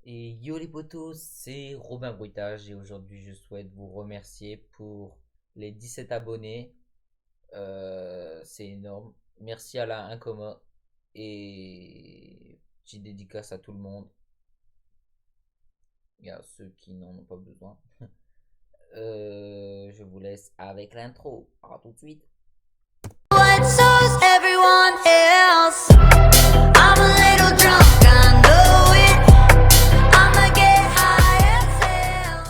Et yo les potos, c'est Robin Bruitage et aujourd'hui je souhaite vous remercier pour les 17 abonnés. C'est énorme. Merci à la Incoma et petite dédicace à tout le monde et à ceux qui n'en ont pas besoin. Je vous laisse avec l'intro. À tout de suite. What shows everyone else? I'm a little drunk, I know it. I'ma get high as hell.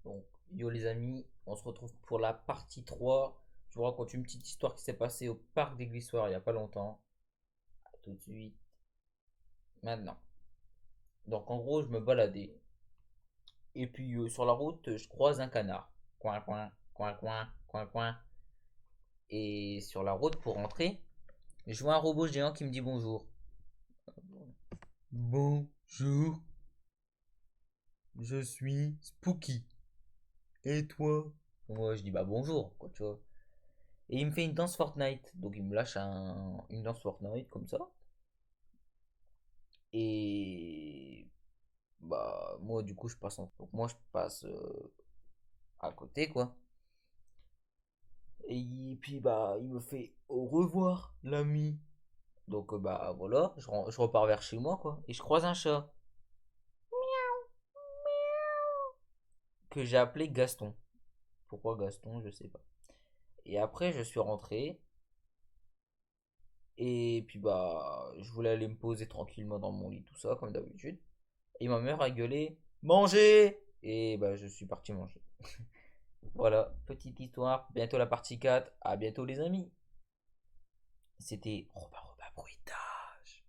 Donc, yo les amis, on se retrouve pour la partie 3. Je vous raconte une petite histoire qui s'est passée au parc des Glissoires il n'y a pas longtemps. À tout de suite. Maintenant. Donc en gros, je me baladais. Et puis sur la route, je croise un canard. Coin, coin, coin, coin, coin, coin. Et sur la route pour rentrer, je vois un robot géant qui me dit bonjour. Bonjour. Je suis Spooky. Et toi? Moi, je dis bah bonjour, quoi, tu vois. Et il me fait une danse Fortnite. Donc il me lâche une danse Fortnite comme ça. Et bah moi du coup je passe donc moi je passe à côté quoi. Et puis bah il me fait au revoir l'ami. Donc bah voilà, je repars vers chez moi quoi. Et je croise un chat que j'ai appelé Gaston. Pourquoi Gaston, je sais pas. Et après je suis rentré. Et puis bah je voulais aller me poser tranquillement dans mon lit tout ça comme d'habitude. Et ma mère a gueulé manger. Et bah je suis parti manger. Voilà, petite histoire. Bientôt la partie 4. À bientôt les amis. C'était Robin Bruitage.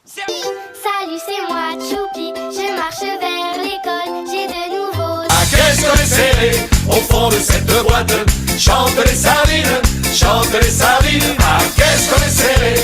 Salut, c'est moi, Choupi. Je marche vers l'école. J'ai de nouveaux. Ah, qu'est-ce qu'on est serré au fond de cette boîte. Chante les sardines, chante les sardines. Ah, qu'est-ce qu'on est serré